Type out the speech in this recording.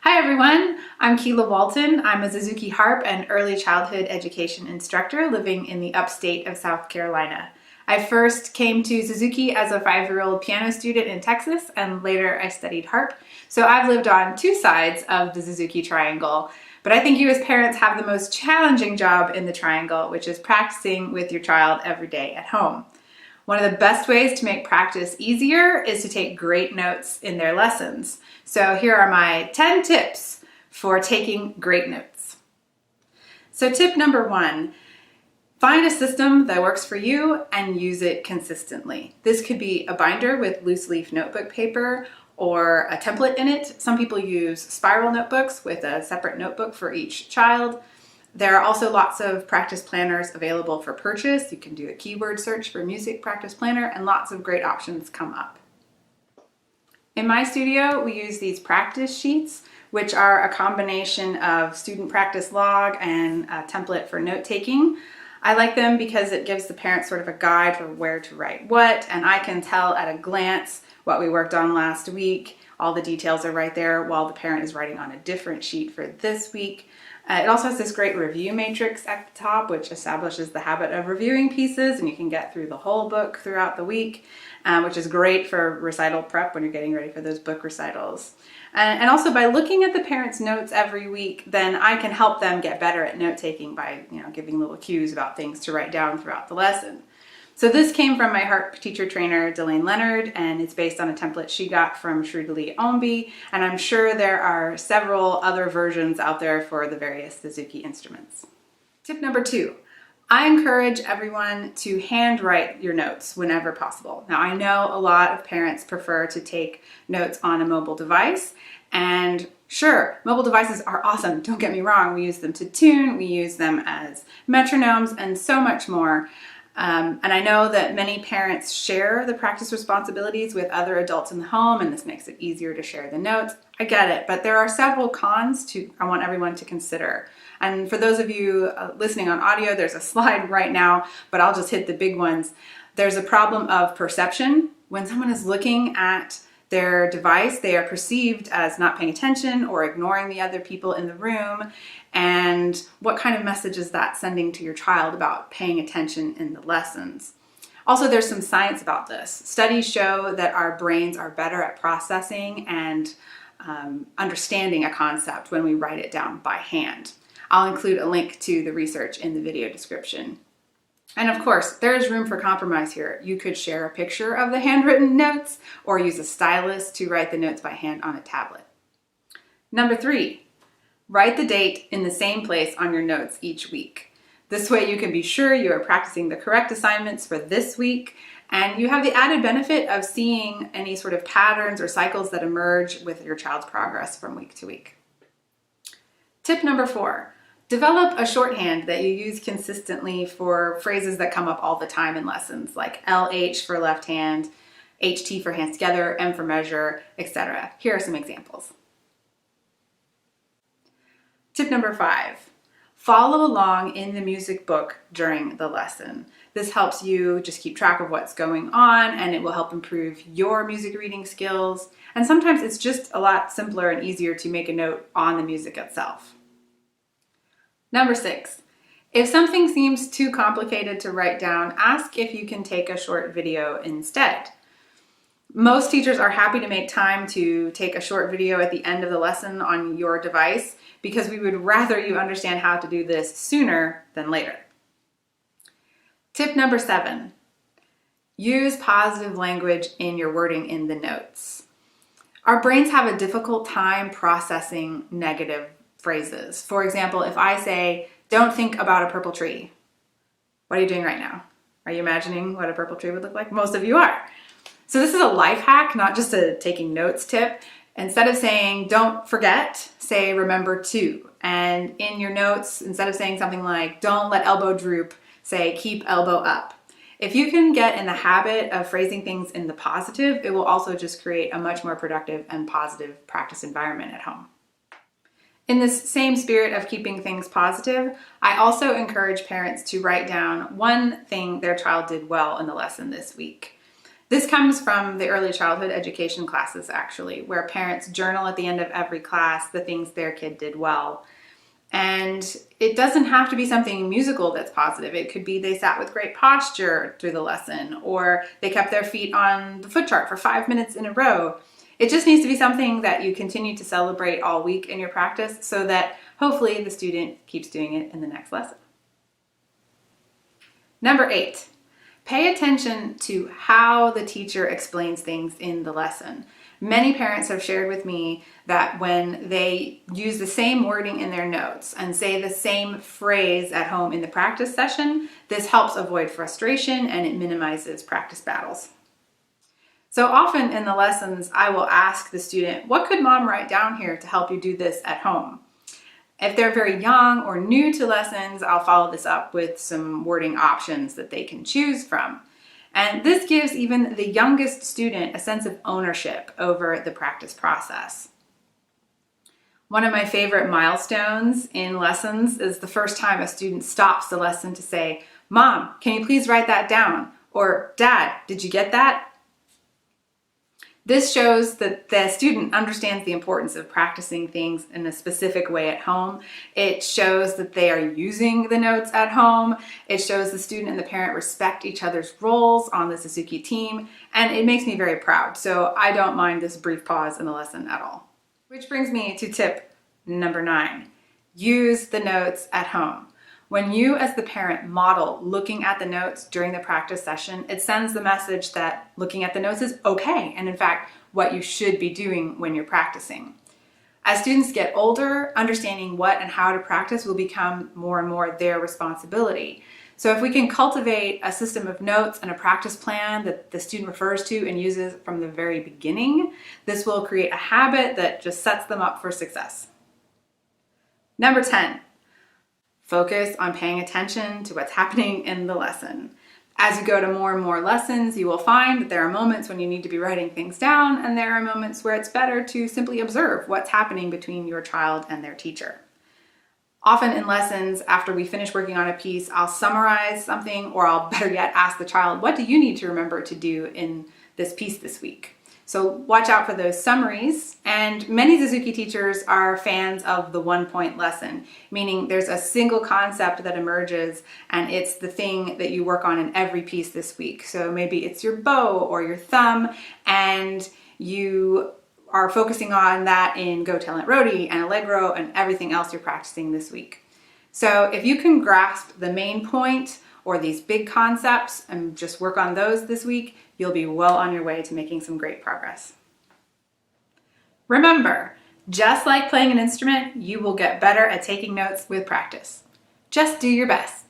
Hi everyone, I'm Keela Walton. I'm a Suzuki Harp and early childhood education instructor living in the upstate of South Carolina. I first came to Suzuki as a 5-year-old piano student in Texas, and later I studied harp. So I've lived on two sides of the Suzuki triangle. But I think you as parents have the most challenging job in the triangle, which is practicing with your child every day at home. One of the best ways to make practice easier is to take great notes in their lessons. So here are my 10 tips for taking great notes. So tip number 1, find a system that works for you and use it consistently. This could be a binder with loose leaf notebook paper or a template in it. Some people use spiral notebooks with a separate notebook for each child. There are also lots of practice planners available for purchase. You can do a keyword search for music practice planner and lots of great options come up. In my studio, we use these practice sheets, which are a combination of student practice log and a template for note-taking. I like them because it gives the parents sort of a guide for where to write what, and I can tell at a glance what we worked on last week. All the details are right there while the parent is writing on a different sheet for this week. It also has this great review matrix at the top, which establishes the habit of reviewing pieces, and you can get through the whole book throughout the week, which is great for recital prep when you're getting ready for those book recitals. And also by looking at the parents' notes every week, then I can help them get better at note-taking by giving little cues about things to write down throughout the lesson. So this came from my harp teacher trainer, Delane Leonard, and it's based on a template she got from Shrudali Ombi, and I'm sure there are several other versions out there for the various Suzuki instruments. Tip number 2, I encourage everyone to handwrite your notes whenever possible. Now I know a lot of parents prefer to take notes on a mobile device, and sure, mobile devices are awesome, don't get me wrong. We use them to tune, we use them as metronomes, and so much more. And I know that many parents share the practice responsibilities with other adults in the home, and this makes it easier to share the notes. I get it, but there are several cons I want everyone to consider. And for those of you listening on audio, there's a slide right now, but I'll just hit the big ones. There's a problem of perception. When someone is looking at their device, they are perceived as not paying attention or ignoring the other people in the room. And what kind of message is that sending to your child about paying attention in the lessons? Also, there's some science about this. Studies show that our brains are better at processing and understanding a concept when we write it down by hand. I'll include a link to the research in the video description. And of course, there is room for compromise here. You could share a picture of the handwritten notes or use a stylus to write the notes by hand on a tablet. Number 3, write the date in the same place on your notes each week. This way you can be sure you are practicing the correct assignments for this week, and you have the added benefit of seeing any sort of patterns or cycles that emerge with your child's progress from week to week. Tip number 4, develop a shorthand that you use consistently for phrases that come up all the time in lessons, like LH for left hand, HT for hands together, M for measure, etc. Here are some examples. Tip number 5, follow along in the music book during the lesson. This helps you just keep track of what's going on, and it will help improve your music reading skills. And sometimes it's just a lot simpler and easier to make a note on the music itself. Number 6, if something seems too complicated to write down, ask if you can take a short video instead. Most teachers are happy to make time to take a short video at the end of the lesson on your device because we would rather you understand how to do this sooner than later. Tip number 7, use positive language in your wording in the notes. Our brains have a difficult time processing negative phrases. For example, if I say, don't think about a purple tree, what are you doing right now? Are you imagining what a purple tree would look like? Most of you are. So this is a life hack, not just a taking notes tip. Instead of saying, don't forget, say, remember to. And in your notes, instead of saying something like, don't let elbow droop, say, keep elbow up. If you can get in the habit of phrasing things in the positive, it will also just create a much more productive and positive practice environment at home. In this same spirit of keeping things positive, I also encourage parents to write down one thing their child did well in the lesson this week. This comes from the early childhood education classes, actually, where parents journal at the end of every class the things their kid did well. And it doesn't have to be something musical that's positive. It could be they sat with great posture through the lesson, or they kept their feet on the foot chart for 5 minutes in a row. It just needs to be something that you continue to celebrate all week in your practice so that hopefully the student keeps doing it in the next lesson. Number 8, pay attention to how the teacher explains things in the lesson. Many parents have shared with me that when they use the same wording in their notes and say the same phrase at home in the practice session, this helps avoid frustration and it minimizes practice battles. So often in the lessons, I will ask the student, what could mom write down here to help you do this at home? If they're very young or new to lessons, I'll follow this up with some wording options that they can choose from. And this gives even the youngest student a sense of ownership over the practice process. One of my favorite milestones in lessons is the first time a student stops the lesson to say, "Mom, can you please write that down?" Or, "Dad, did you get that?" This shows that the student understands the importance of practicing things in a specific way at home. It shows that they are using the notes at home. It shows the student and the parent respect each other's roles on the Suzuki team, and it makes me very proud. So I don't mind this brief pause in the lesson at all. Which brings me to tip number 9. Use the notes at home. When you as the parent model looking at the notes during the practice session, it sends the message that looking at the notes is okay, and in fact, what you should be doing when you're practicing. As students get older, understanding what and how to practice will become more and more their responsibility. So if we can cultivate a system of notes and a practice plan that the student refers to and uses from the very beginning, this will create a habit that just sets them up for success. Number 10. Focus on paying attention to what's happening in the lesson. As you go to more and more lessons, you will find that there are moments when you need to be writing things down, and there are moments where it's better to simply observe what's happening between your child and their teacher. Often in lessons, after we finish working on a piece, I'll summarize something, or I'll better yet ask the child, what do you need to remember to do in this piece this week? So watch out for those summaries, and many Suzuki teachers are fans of the one-point lesson, meaning there's a single concept that emerges and it's the thing that you work on in every piece this week. So maybe it's your bow or your thumb, and you are focusing on that in Go Talent Roti and Allegro and everything else you're practicing this week. So if you can grasp the main point or these big concepts and just work on those this week, you'll be well on your way to making some great progress. Remember, just like playing an instrument, you will get better at taking notes with practice. Just do your best.